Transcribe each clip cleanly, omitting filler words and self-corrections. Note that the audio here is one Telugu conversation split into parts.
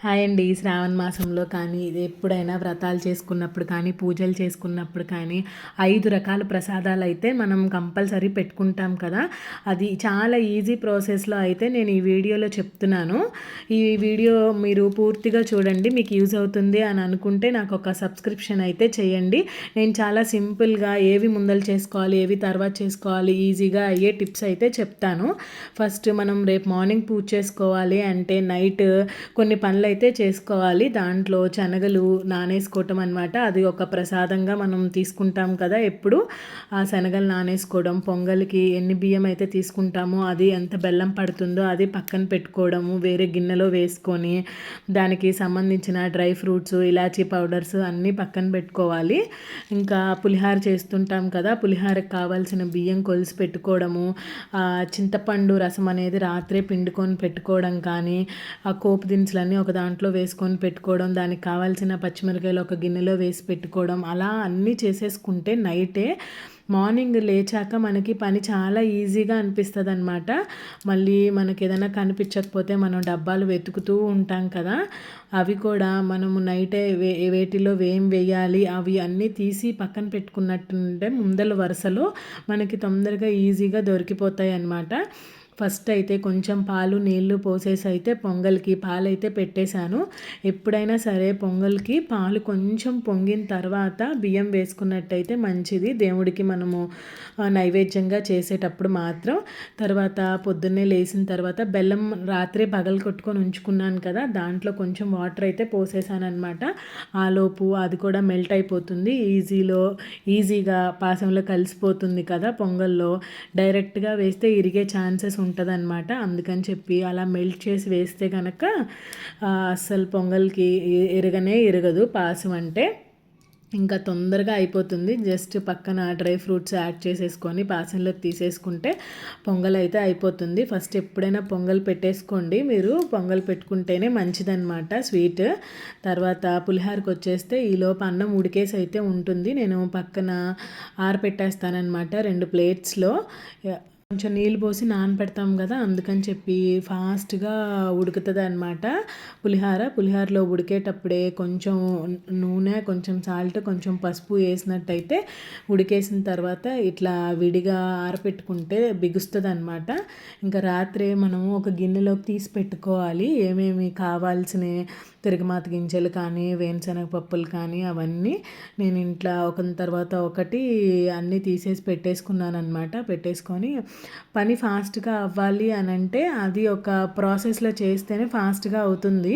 హాయ్ అండి. శ్రావణ మాసంలో కానీ ఇది ఎప్పుడైనా వ్రతాలు చేసుకున్నప్పుడు కానీ పూజలు చేసుకున్నప్పుడు కానీ 5 రకాల ప్రసాదాలు అయితే మనం కంపల్సరీ పెట్టుకుంటాం కదా. అది చాలా ఈజీ ప్రాసెస్లో అయితే నేను ఈ వీడియోలో చెప్తున్నాను. ఈ వీడియో మీరు పూర్తిగా చూడండి, మీకు యూజ్ అవుతుంది అని అనుకుంటే నాకు ఒక సబ్స్క్రిప్షన్ అయితే చేయండి. నేను చాలా సింపుల్గా ఏవి ముందలు చేసుకోవాలి, ఏవి తర్వాత చేసుకోవాలి, ఈజీగా అయ్యే టిప్స్ అయితే చెప్తాను. ఫస్ట్ మనం రేపు మార్నింగ్ పూజ చేసుకోవాలి అంటే నైట్ కొన్ని పనులు అయితే చేసుకోవాలి. దాంట్లో శనగలు నానేసుకోవటం అనమాట. అది ఒక ప్రసాదంగా మనం తీసుకుంటాం కదా ఎప్పుడు. ఆ శనగలు నానేసుకోవడం, పొంగల్కి ఎన్ని బియ్యం అయితే తీసుకుంటామో అది ఎంత బెల్లం పడుతుందో అది పక్కన పెట్టుకోవడము, వేరే గిన్నెలో వేసుకొని దానికి సంబంధించిన డ్రై ఫ్రూట్స్, ఇలాచీ పౌడర్స్ అన్నీ పక్కన పెట్టుకోవాలి. ఇంకా పులిహార చేస్తుంటాం కదా, పులిహారకు కావాల్సిన బియ్యం కొలిసి పెట్టుకోవడము, చింతపండు రసం అనేది రాత్రే పిండుకొని పెట్టుకోవడం కానీ, ఆ కోపు దినుసులన్నీ ఒక దాంట్లో వేసుకొని పెట్టుకోవడం, దానికి కావాల్సిన పచ్చిమిరకాయలు ఒక గిన్నెలో వేసి పెట్టుకోవడం, అలా అన్నీ చేసేసుకుంటే నైటే మార్నింగ్ లేచాక మనకి పని చాలా ఈజీగా అనిపిస్తుంది అనమాట. మళ్ళీ మనకి ఏదైనా కనిపించకపోతే మనం డబ్బాలు వెతుకుతూ ఉంటాం కదా, అవి కూడా మనము నైటే వేటిలో ఏం వేయాలి అవి అన్నీ తీసి పక్కన పెట్టుకున్నట్టుంటే ముందల వరుసలో మనకి తొందరగా ఈజీగా దొరికిపోతాయి అన్నమాట. ఫస్ట్ అయితే కొంచెం పాలు నీళ్లు పోసేసి అయితే పొంగల్కి పాలు అయితే పెట్టేశాను. ఎప్పుడైనా సరే పొంగల్కి పాలు కొంచెం పొంగిన తర్వాత బియ్యం వేసుకున్నట్టయితే మంచిది, దేవుడికి మనము నైవేద్యంగా చేసేటప్పుడు మాత్రం. తర్వాత పొద్దున్నే లేచిన తర్వాత బెల్లం రాత్రే పగలు కొట్టుకొని ఉంచుకున్నాను కదా, దాంట్లో కొంచెం వాటర్ అయితే పోసేసాను అనమాట. ఆలోపు అది కూడా మెల్ట్ అయిపోతుంది, ఈజీగా పాసంలో కలిసిపోతుంది కదా. పొంగల్లో డైరెక్ట్గా వేస్తే ఇరిగే ఛాన్సెస్ ఉంటుందన్నమాట. అందుకని చెప్పి అలా మెల్ట్ చేసి వేస్తే కనుక అస్సలు పొంగల్కి ఇరగదు పాసం అంటే. ఇంకా తొందరగా అయిపోతుంది. జస్ట్ పక్కన డ్రై ఫ్రూట్స్ యాడ్ చేసేసుకొని పాసంలోకి తీసేసుకుంటే పొంగల్ అయితే అయిపోతుంది. ఫస్ట్ ఎప్పుడైనా పొంగల్ పెట్టేసుకోండి, మీరు పొంగల్ పెట్టుకుంటేనే మంచిదన్నమాట స్వీట్. తర్వాత పులిహోరకి వచ్చేస్తే ఈలోపు అన్నం ఉడికేసి అయితే ఉంటుంది. నేను పక్కన ఆరపెట్టేస్తానమాట 2 ప్లేట్స్లో. కొంచెం నీళ్ళు పోసి నానపెడతాం కదా, అందుకని చెప్పి ఫాస్ట్గా ఉడుకుతుంది అనమాట పులిహోరలో ఉడికేటప్పుడే కొంచెం నూనె, కొంచెం సాల్ట్, కొంచెం పసుపు వేసినట్టయితే ఉడికేసిన తర్వాత ఇట్లా విడిగా ఆరపెట్టుకుంటే బిగుస్తుంది అనమాట. ఇంకా రాత్రే మనము ఒక గిన్నెలోకి తీసి పెట్టుకోవాలి ఏమేమి కావాల్సిన తిరగమాత గింజలు కానీ, వేరుశనగ పప్పులు కానీ అవన్నీ నేను ఇంట్లో ఒకరి తర్వాత ఒకటి అన్నీ తీసేసి పెట్టేసుకున్నాను అనమాట. పెట్టేసుకొని పని ఫాస్ట్గా అవ్వాలి అని అంటే అది ఒక ప్రాసెస్లో చేస్తేనే ఫాస్ట్గా అవుతుంది.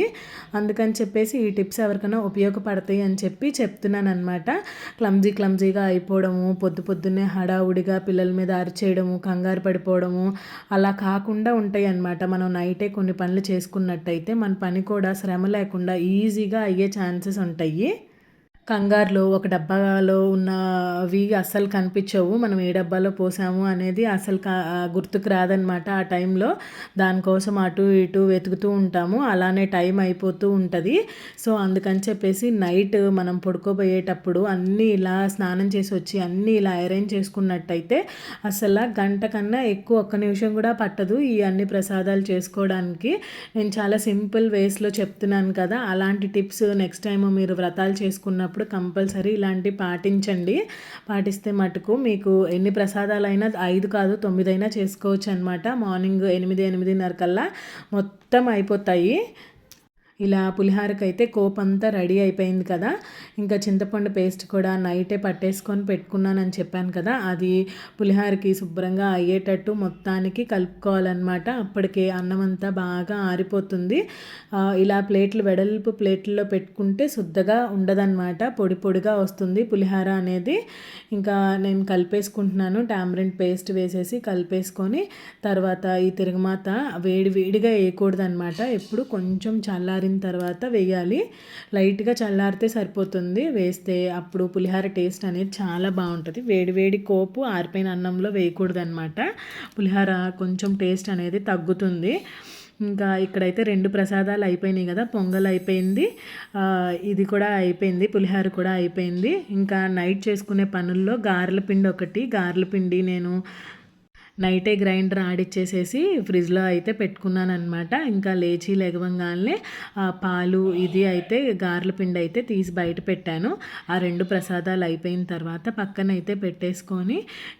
అందుకని చెప్పేసి ఈ టిప్స్ ఎవరికైనా ఉపయోగపడతాయి అని చెప్పి చెప్తున్నాను అనమాట. క్లమ్జీగా అయిపోవడము, పొద్దున్నే హడావుడిగా పిల్లల మీద అరిచేయడము, కంగారు పడిపోవడము అలా కాకుండా ఉంటాయి అన్నమాట. మనం నైటే కొన్ని పనులు చేసుకున్నట్టయితే మన పని కూడా శ్రమ లేకుండా ఈజీగా అయ్యే ఛాన్సెస్ ఉంటాయి. కంగారులో ఒక డబ్బాలో ఉన్నవి అస్సలు కనిపించవు, మనం ఏ డబ్బాలో పోసాము అనేది అసలు గుర్తుకు రాదనమాట ఆ టైంలో. దానికోసం అటు ఇటు వెతుకుతూ ఉంటాము, అలానే టైం అయిపోతూ ఉంటుంది. సో అందుకని చెప్పేసి నైట్ మనం పడుకోబోయేటప్పుడు అన్నీ ఇలా స్నానం చేసి వచ్చి అన్నీ ఇలా అరేంజ్ చేసుకున్నట్టయితే అసలు గంట కన్నా ఎక్కువ ఒక్క నిమిషం కూడా పట్టదు ఈ అన్ని ప్రసాదాలు చేసుకోవడానికి. నేను చాలా సింపుల్ వేస్లో చెప్తున్నాను కదా, అలాంటి టిప్స్ నెక్స్ట్ టైం మీరు వ్రతాలు చేసుకున్నప్పుడు కంపల్సరీ ఇలాంటివి పాటించండి. పాటిస్తే మటుకు మీకు ఎన్ని ప్రసాదాలైనా 5 కాదు 9 అయినా చేసుకోవచ్చు అనమాట. మార్నింగ్ 8-8:30 కల్లా మొత్తం అయిపోతాయి. ఇలా పులిహోరకి అయితే కోపంతా రెడీ అయిపోయింది కదా. ఇంకా చింతపండు పేస్ట్ కూడా నైటే పట్టేసుకొని పెట్టుకున్నానని చెప్పాను కదా, అది పులిహోరకి శుభ్రంగా అయ్యేటట్టు మొత్తానికి కలుపుకోవాలన్నమాట. అప్పటికే అన్నం అంతా బాగా ఆరిపోతుంది. ఇలా వెడల్పు ప్లేట్లలో పెట్టుకుంటే శుద్ధగా ఉండదన్నమాట, పొడిగా వస్తుంది పులిహోర అనేది. ఇంకా నేను కలిపేసుకుంటున్నాను, టామరిన్ పేస్ట్ వేసేసి కలిపేసుకొని తర్వాత ఈ తిరగమాత వేడిగా వేయకూడదన్నమాట. ఎప్పుడు కొంచెం చల్లారి తర్వాత వేయాలి, లైట్గా చల్లారితే సరిపోతుంది వేస్తే. అప్పుడు పులిహోర టేస్ట్ అనేది చాలా బాగుంటుంది. వేడి కోపు ఆరిపోయిన అన్నంలో వేయకూడదు అనమాట, పులిహోర కొంచెం టేస్ట్ అనేది తగ్గుతుంది. ఇంకా ఇక్కడైతే 2 ప్రసాదాలు అయిపోయినాయి కదా, పొంగల్ అయిపోయింది, ఇది కూడా అయిపోయింది, పులిహోర కూడా అయిపోయింది. ఇంకా నైట్ చేసుకునే పనుల్లో గారెల పిండి నేను నైటే గ్రైండర్ ఆడిచ్చేసేసి ఫ్రిడ్జ్లో అయితే పెట్టుకున్నానమాట. ఇంకా లేచి లెగవంగానే పాలు ఇది అయితే గారెల పిండి అయితే తీసి బయట పెట్టాను. ఆ 2 ప్రసాదాలు అయిపోయిన తర్వాత పక్కనైతే పెట్టేసుకొని,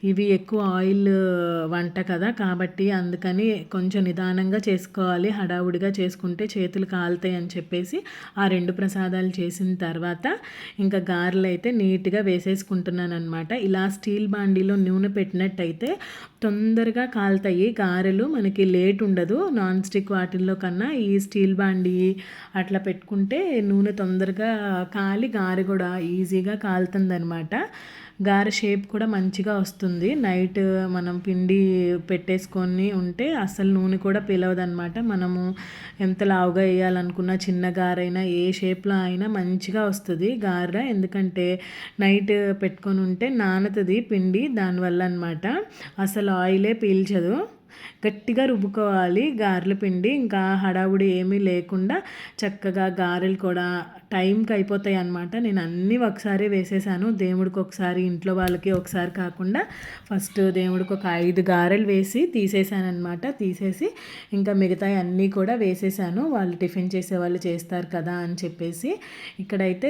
ఇవి ఎక్కువ ఆయిల్ వంట కదా కాబట్టి అందుకని కొంచెం నిదానంగా చేసుకోవాలి, హడావుడిగా చేసుకుంటే చేతులు కాలుతాయి అని చెప్పేసి ఆ 2 ప్రసాదాలు చేసిన తర్వాత ఇంకా గారెలు అయితే నీట్గా వేసేసుకుంటున్నాను అనమాట. ఇలా స్టీల్ బాండీలో నూనె పెట్టినట్టయితే తొందరగా కాలుతాయి గారెలు, మనకి లేట్ ఉండదు. నాన్ స్టిక్ వాటిల్లో కన్నా ఈ స్టీల్ బాండీ అట్లా పెట్టుకుంటే నూనె తొందరగా కాలి గారె కూడా ఈజీగా కాలుతుందనమాట. గారె షేప్ కూడా మంచిగా వస్తుంది. నైట్ మనం పిండి పెట్టేసుకొని ఉంటే అసలు నూనె కూడా పిలవదనమాట. మనము ఎంత లావుగా వేయాలనుకున్న చిన్న గారైనా ఏ షేప్లో అయినా మంచిగా వస్తుంది గారె. ఎందుకంటే నైట్ పెట్టుకొని ఉంటే నానుతుంది పిండి, దానివల్ల అనమాట. అసలు ఆయిలే పీల్చదు. గట్టిగా రుబ్బుకోవాలి గారెల పిండి. ఇంకా హడావుడి ఏమీ లేకుండా చక్కగా గారెలు కూడా టైంకి అయిపోతాయి అన్నమాట. నేను అన్నీ ఒకసారి వేసేసాను, దేవుడికి ఒకసారి ఇంట్లో వాళ్ళకి ఒకసారి కాకుండా ఫస్ట్ దేవుడికి ఒక 5 గారెలు వేసి తీసేసానమాట. తీసేసి ఇంకా మిగతాయి అన్నీ కూడా వేసేసాను, వాళ్ళు టిఫిన్ చేసేవాళ్ళు చేస్తారు కదా అని చెప్పేసి. ఇక్కడైతే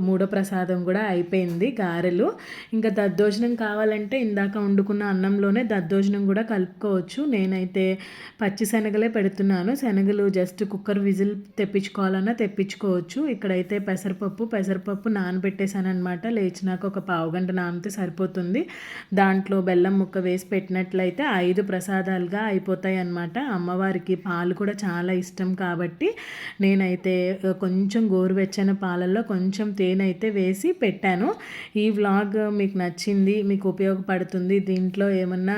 మూడో ప్రసాదం కూడా అయిపోయింది గారెలు. ఇంకా దద్దోజనం కావాలంటే ఇందాక వండుకున్న అన్నంలోనే దద్దోజనం కూడా కలుపుకోవచ్చు. నేనైతే పచ్చి శనగలే పెడుతున్నాను. శనగలు జస్ట్ కుక్కర్ విజిల్ తెప్పించుకోవాలన్నా తెప్పించుకోవచ్చు. ఇక్కడైతే పెసరపప్పు నానబెట్టేశాను అనమాట. లేచినాక ఒక పావుగంట నానితే సరిపోతుంది. దాంట్లో బెల్లం ముక్క వేసి పెట్టినట్లయితే 5 ప్రసాదాలుగా అయిపోతాయి అన్నమాట. అమ్మవారికి పాలు కూడా చాలా ఇష్టం కాబట్టి నేనైతే కొంచెం గోరువెచ్చని పాలల్లో కొంచెం తేనె అయితే వేసి పెట్టాను. ఈ వ్లాగ్ మీకు నచ్చింది, మీకు ఉపయోగపడుతుంది, దీంట్లో ఏమన్నా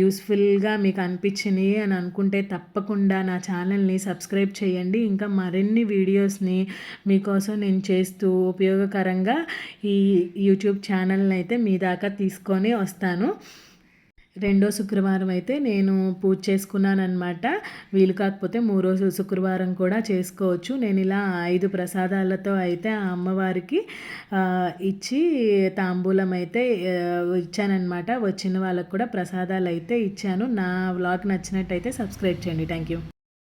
యూస్ఫుల్గా మీకు అనిపించినాయి అని అనుకుంటే తప్పకుండా నా ఛానల్ని సబ్స్క్రైబ్ చేయండి. ఇంకా మరిన్ని వీడియోస్ని మీకోసం నేను చేస్తూ ఉపయోగకరంగా ఈ యూట్యూబ్ ఛానల్ని అయితే మీ దాకా తీసుకొని వస్తాను. 2వ శుక్రవారం అయితే నేను పూజ చేసుకున్నానమాట. వీలు కాకపోతే 3వ శుక్రవారం కూడా చేసుకోవచ్చు. నేను ఇలా 5 ప్రసాదాలతో అయితే ఆ అమ్మవారికి ఇచ్చి తాంబూలం అయితే ఇచ్చానమాట. వచ్చిన వాళ్ళకు కూడా ప్రసాదాలు అయితే ఇచ్చాను. నా వ్లాగ్ నచ్చినట్టయితే సబ్స్క్రైబ్ చేయండి. Thank you.